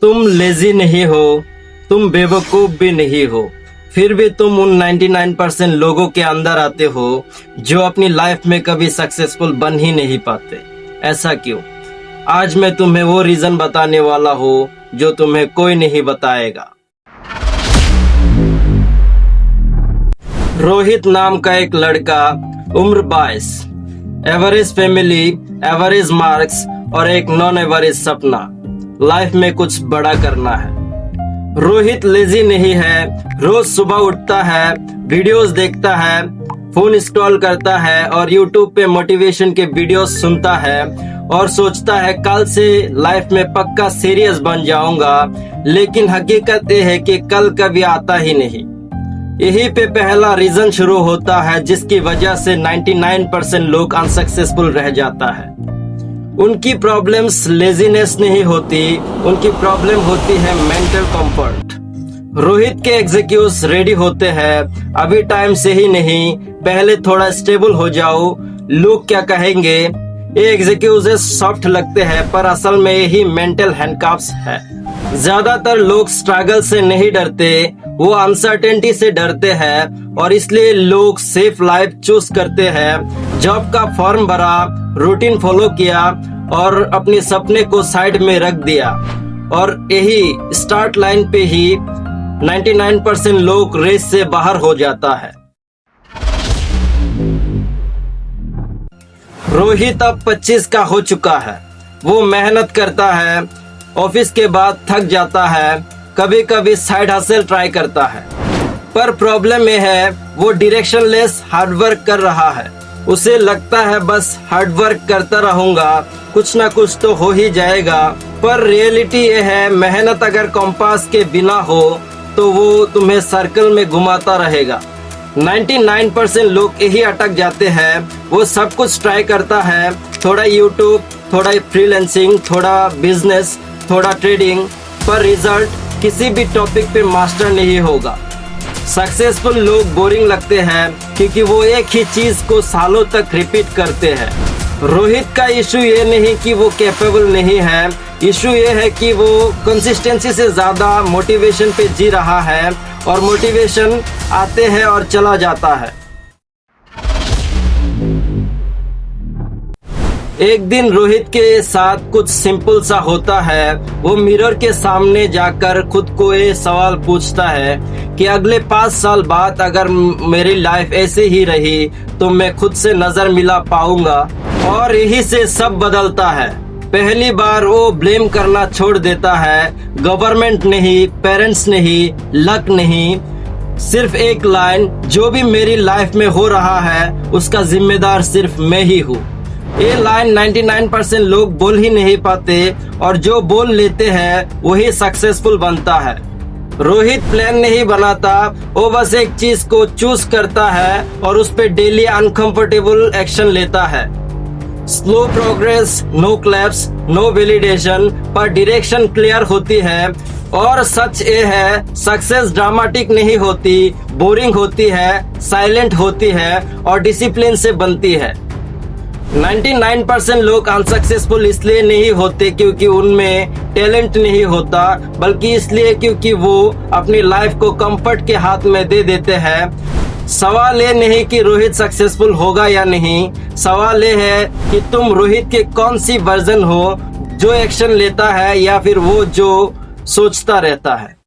तुम लेजी नहीं हो, तुम बेवकूफ भी नहीं हो, फिर भी तुम उन 99% लोगों के अंदर आते हो जो अपनी लाइफ में कभी सक्सेसफुल बन ही नहीं पाते। ऐसा क्यों? आज मैं तुम्हें वो रीजन बताने वाला हूँ जो तुम्हें कोई नहीं बताएगा। रोहित नाम का एक लड़का, उम्र 22, एवरेज फैमिली, एवरेज मार्क्स और एक नॉन एवरेज सपना, लाइफ में कुछ बड़ा करना है। रोहित लेजी नहीं है, रोज सुबह उठता है, वीडियोस देखता है, फोन इंस्टॉल करता है और यूट्यूब पे मोटिवेशन के वीडियोस सुनता है और सोचता है कल से लाइफ में पक्का सीरियस बन जाऊंगा, लेकिन हकीकत ये है कि कल कभी आता ही नहीं। यही पे पहला रीजन शुरू होता है जिसकी वजह से 99% लोग अनसक्सेसफुल रह जाता है। उनकी प्रॉब्लम्स लेजीनेस नहीं होती, उनकी प्रॉब्लम होती है मेंटल कंफर्ट। रोहित के एग्जीक्यूटिव्स रेडी होते हैं, अभी टाइम से ही नहीं, पहले थोड़ा स्टेबल हो जाओ, लोग क्या कहेंगे। ये एग्जीक्यूटिव्स सॉफ्ट लगते हैं पर असल में यही मेंटल हैंडकफ्स है। ज्यादातर लोग स्ट्रगल से नहीं डरते, वो अनसर्टेनिटी से डरते हैं और इसलिए लोग सेफ लाइफ चूज करते हैं। जॉब का फॉर्म भरा, रूटीन फॉलो किया और अपने सपने को साइड में रख दिया और यही स्टार्ट लाइन पे ही 99% लोग रेस से बाहर हो जाता है। रोहित अब 25 का हो चुका है। वो मेहनत करता है, ऑफिस के बाद थक जाता है, कभी कभी साइड हसल ट्राई करता है, पर प्रॉब्लम ये है वो डायरेक्शनलेस हार्डवर्क कर रहा है। उसे लगता है बस हार्डवर्क करता रहूंगा, कुछ ना कुछ तो हो ही जाएगा, पर रियलिटी ये है मेहनत अगर कंपास के बिना हो तो वो तुम्हें सर्कल में घुमाता रहेगा। 99% लोग यही अटक जाते हैं। वो सब कुछ ट्राई करता है, थोड़ा यूट्यूब, थोड़ा फ्रीलांसिंग, थोड़ा बिजनेस, थोड़ा ट्रेडिंग, पर रिजल्ट किसी भी टॉपिक पे मास्टर नहीं होगा। सक्सेसफुल लोग बोरिंग लगते हैं क्योंकि वो एक ही चीज को सालों तक रिपीट करते हैं। रोहित का इशू ये नहीं कि वो कैपेबल नहीं है, इशू ये है कि वो कंसिस्टेंसी से ज्यादा मोटिवेशन पे जी रहा है और मोटिवेशन आते हैं और चला जाता है। एक दिन रोहित के साथ कुछ सिंपल सा होता है। वो मिरर के सामने जाकर खुद को ये सवाल पूछता है कि अगले 5 साल बाद अगर मेरी लाइफ ऐसे ही रही तो मैं खुद से नजर मिला पाऊंगा। और यही से सब बदलता है। पहली बार वो ब्लेम करना छोड़ देता है, गवर्नमेंट नहीं, पेरेंट्स नहीं, लक नहीं, सिर्फ एक लाइन, जो भी मेरी लाइफ में हो रहा है उसका जिम्मेदार सिर्फ मैं ही हूँ। ये लाइन 99% लोग बोल ही नहीं पाते और जो बोल लेते हैं वही सक्सेसफुल बनता है। रोहित प्लान नहीं बनाता, वो बस एक चीज को चूज करता है और उस पे डेली अनकंफर्टेबल एक्शन लेता है। Slow progress, no claps, no validation, पर डायरेक्शन क्लियर होती है। और सच ये है, सक्सेस ड्रामेटिक नहीं होती, बोरिंग होती है, साइलेंट होती है और डिसिप्लिन से बनती है। 99% लोग अनसक्सेसफुल इसलिए नहीं होते क्योंकि उनमें टैलेंट नहीं होता, बल्कि इसलिए क्योंकि वो अपनी लाइफ को कंफर्ट के हाथ में दे देते हैं। सवाल ये नहीं कि रोहित सक्सेसफुल होगा या नहीं, सवाल ये है कि तुम रोहित के कौन सी वर्जन हो, जो एक्शन लेता है या फिर वो जो सोचता रहता है।